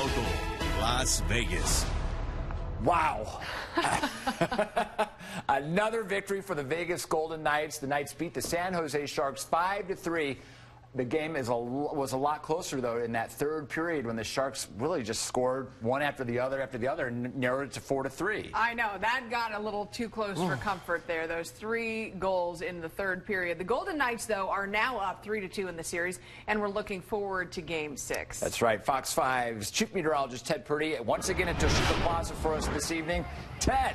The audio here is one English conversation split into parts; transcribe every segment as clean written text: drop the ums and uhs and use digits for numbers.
local, Las Vegas. Wow. Another victory for the Vegas Golden Knights. The Knights beat the San Jose Sharks 5-3. The game was a lot closer, though, in that third period when the Sharks really just scored one after the other and narrowed it to 4-3. I know. That got a little too close for comfort there, those 3 goals in the third period. The Golden Knights, though, are now up 3-2 in the series, and we're looking forward to Game 6. That's right. Fox 5's chief meteorologist Ted Purdy once again at Toshiba Plaza for us this evening. Ted,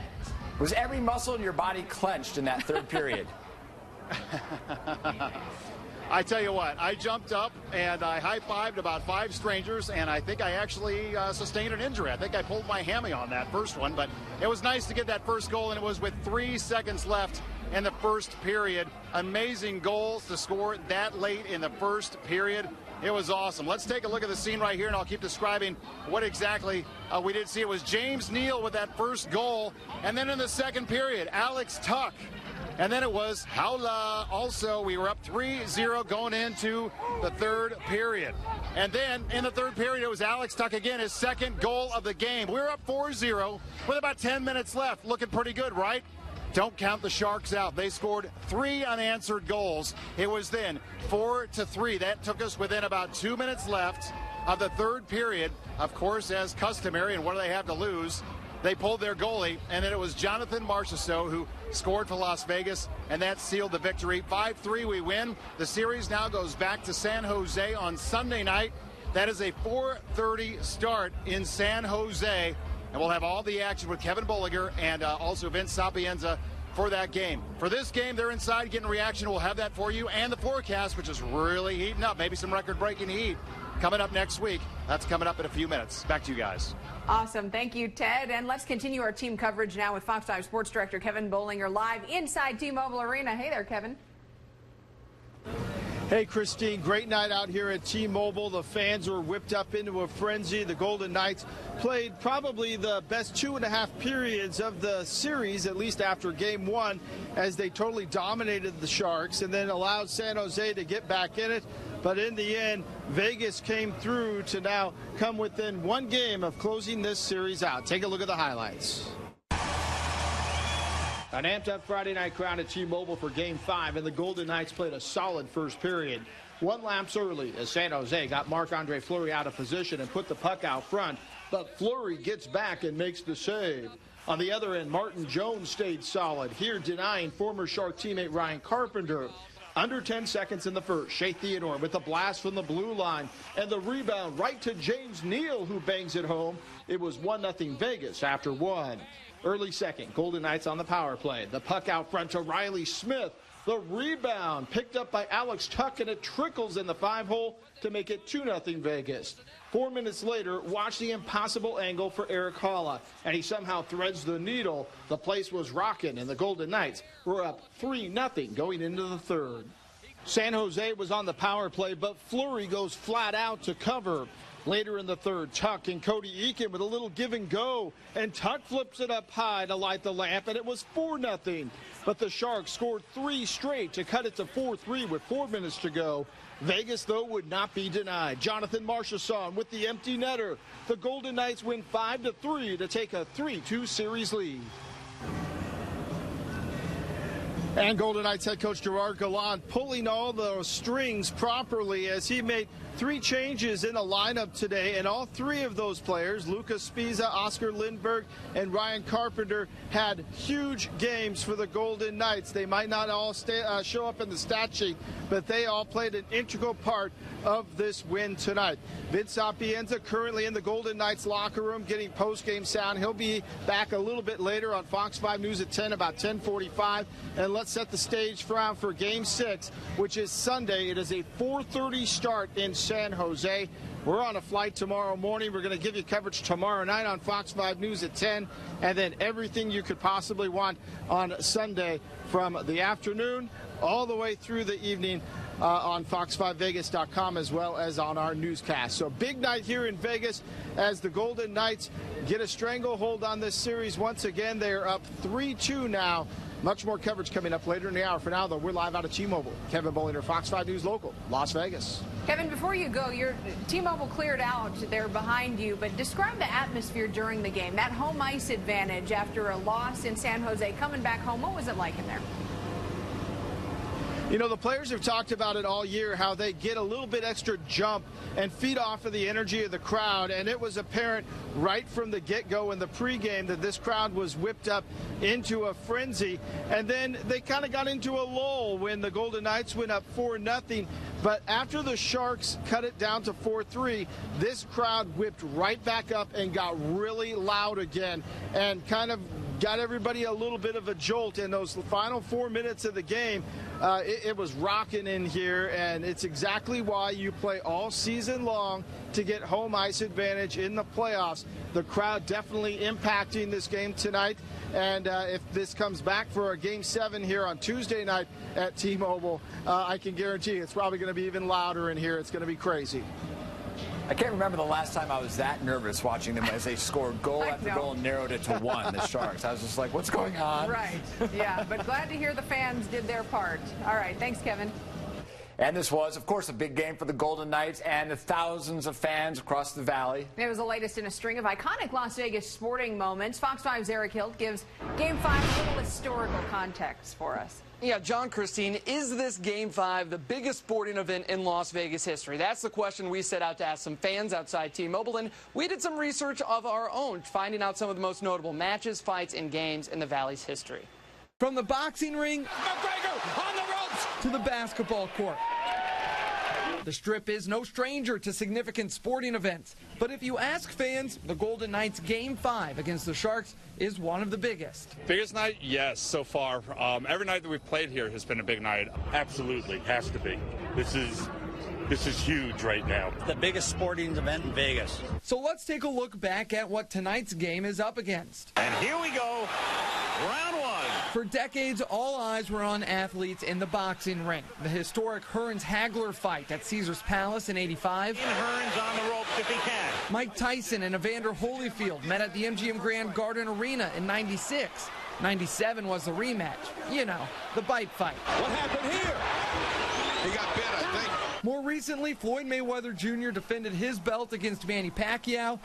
was every muscle in your body clenched in that third period? I tell you what, I jumped up and I high-fived about 5 strangers, and I think I actually sustained an injury. I think I pulled my hammy on that first one, but it was nice to get that first goal, and it was with 3 seconds left in the first period. Amazing goals to score that late in the first period. It was awesome. Let's take a look at the scene right here, and I'll keep describing what exactly we did see. It was James Neal with that first goal, and then in the second period, Alex Tuch. And then it was Haula. Also, we were up 3-0 going into the third period. And then in the third period, it was Alex Tuch again, his second goal of the game. We were up 4-0 with about 10 minutes left. Looking pretty good, right? Don't count the Sharks out. They scored 3 unanswered goals. It was then 4-3. That took us within about 2 minutes left of the third period. Of course, as customary, and what do they have to lose? They pulled their goalie, and then it was Jonathan Marchessault who scored for Las Vegas, and that sealed the victory. 5-3, we win. The series now goes back to San Jose on Sunday night. That is a 4:30 start in San Jose, and we'll have all the action with Kevin Bolliger and also Vince Sapienza for that game. For this game, they're inside getting reaction. We'll have that for you, and the forecast, which is really heating up. Maybe some record-breaking heat coming up next week. That's coming up in a few minutes. Back to you guys. Awesome. Thank you, Ted. And let's continue our team coverage now with Fox 5 Sports Director Kevin Bollinger live inside T-Mobile Arena. Hey there, Kevin. Hey, Christine, great night out here at T-Mobile. The fans were whipped up into a frenzy. The Golden Knights played probably the best 2.5 periods of the series, at least after Game 1, as they totally dominated the Sharks and then allowed San Jose to get back in it. But in the end, Vegas came through to now come within 1 game of closing this series out. Take a look at the highlights. An amped-up Friday night crowd at T-Mobile for Game 5, and the Golden Knights played a solid first period. 1 lapse early as San Jose got Marc-Andre Fleury out of position and put the puck out front, but Fleury gets back and makes the save. On the other end, Martin Jones stayed solid, here denying former Shark teammate Ryan Carpenter. Under 10 seconds in the first, Shea Theodore with a blast from the blue line, and the rebound right to James Neal, who bangs it home. It was 1-0 Vegas after 1. Early second, Golden Knights on the power play. The puck out front to Riley Smith. The rebound picked up by Alex Tuch, and it trickles in the 5-hole to make it 2-0 Vegas. 4 minutes later, watch the impossible angle for Eric Haula, and he somehow threads the needle. The place was rocking, and the Golden Knights were up 3-0 going into the third. San Jose was on the power play, but Fleury goes flat out to cover. Later in the third, Tuch and Cody Eakin with a little give and go, and Tuch flips it up high to light the lamp, and it was 4-0. But the Sharks scored 3 straight to cut it to 4-3 with 4 minutes to go. Vegas, though, would not be denied. Jonathan Marchessault with the empty netter. The Golden Knights win 5-3 to take a 3-2 series lead. And Golden Knights head coach Gerard Gallant pulling all the strings properly as he made 3 changes in the lineup today, and all 3 of those players, Lucas Spiza, Oscar Lindberg, and Ryan Carpenter, had huge games for the Golden Knights. They might not all show up in the stat sheet, but they all played an integral part of this win tonight. Vince Sapienza currently in the Golden Knights locker room getting post-game sound. He'll be back a little bit later on Fox 5 News at 10, about 10:45. And let's set the stage for Game 6, which is Sunday. It is a 4:30 start in San Jose. We're on a flight tomorrow morning. We're going to give you coverage tomorrow night on Fox 5 News at 10, and then everything you could possibly want on Sunday from the afternoon all the way through the evening on fox5vegas.com, as well as on our newscast. So big night here in Vegas as the Golden Knights get a stranglehold on this series once again. They are up 3-2 now Much more coverage coming up later in the hour. For now, though, we're live out of T-Mobile. Kevin Bollinger, Fox 5 News Local, Las Vegas. Kevin, before you go, your T-Mobile cleared out. They're behind you, but describe the atmosphere during the game. That home ice advantage after a loss in San Jose, coming back home. What was it like in there? You know, the players have talked about it all year, how they get a little bit extra jump and feed off of the energy of the crowd. And it was apparent right from the get-go in the pregame that this crowd was whipped up into a frenzy. And then they kind of got into a lull when the Golden Knights went up 4-0. But after the Sharks cut it down to 4-3, this crowd whipped right back up and got really loud again and kind of got everybody a little bit of a jolt in those final 4 minutes of the game. It was rocking in here, and it's exactly why you play all season long to get home ice advantage in the playoffs. The crowd definitely impacting this game tonight, and if this comes back for a Game 7 here on Tuesday night at T-Mobile, I can guarantee it's probably going to be even louder in here. It's going to be crazy. I can't remember the last time I was that nervous watching them as they scored goal after goal and narrowed it to 1, the Sharks. I was just like, what's going on? Right. Yeah, but glad to hear the fans did their part. All right. Thanks, Kevin. And this was, of course, a big game for the Golden Knights and the thousands of fans across the valley. It was the latest in a string of iconic Las Vegas sporting moments. Fox 5's Eric Hilt gives Game 5 a little historical context for us. Yeah, John, Christine, is this Game 5 the biggest sporting event in Las Vegas history? That's the question we set out to ask some fans outside T-Mobile, and we did some research of our own, finding out some of the most notable matches, fights, and games in the Valley's history. From the boxing ring McGregor on the ropes to the basketball court. The Strip is no stranger to significant sporting events, but if you ask fans, the Golden Knights' Game 5 against the Sharks is one of the biggest. Biggest night? Yes, so far. Every night that we've played here has been a big night. Absolutely, has to be. This is huge right now. The biggest sporting event in Vegas. So let's take a look back at what tonight's game is up against. And here we go, round 1. For decades, all eyes were on athletes in the boxing ring. The historic Hearns-Hagler fight at Caesars Palace in '85. Hearns on the ropes if he can. Mike Tyson and Evander Holyfield met at the MGM Grand Garden Arena in '96. '97 was the rematch. You know, the bite fight. What happened here? He got bit, I think. More recently, Floyd Mayweather Jr. defended his belt against Manny Pacquiao.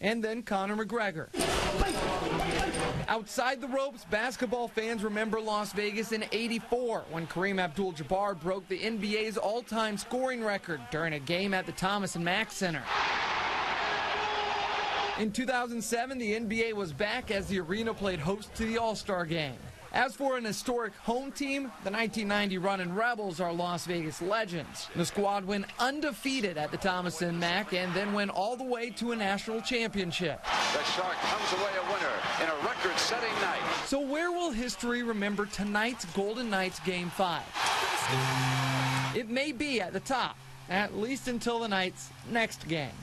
And then Conor McGregor. Outside the ropes, basketball fans remember Las Vegas in '84 when Kareem Abdul-Jabbar broke the NBA's all-time scoring record during a game at the Thomas & Mack Center. In 2007, the NBA was back as the arena played host to the All-Star Game. As for an historic home team, the 1990 Runnin' Rebels are Las Vegas legends. The squad went undefeated at the Thomas & Mack and then went all the way to a national championship. The Shark comes away a winner in a record-setting night. So where will history remember tonight's Golden Knights Game 5? It may be at the top, at least until the Knights' next game.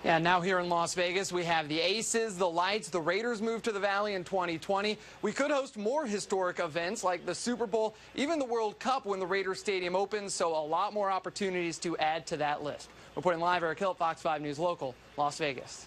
Yeah, now here in Las Vegas, we have the Aces, the Lights, the Raiders moved to the Valley in 2020. We could host more historic events like the Super Bowl, even the World Cup when the Raiders Stadium opens, so a lot more opportunities to add to that list. Reporting live, Eric Hilt, Fox 5 News Local, Las Vegas.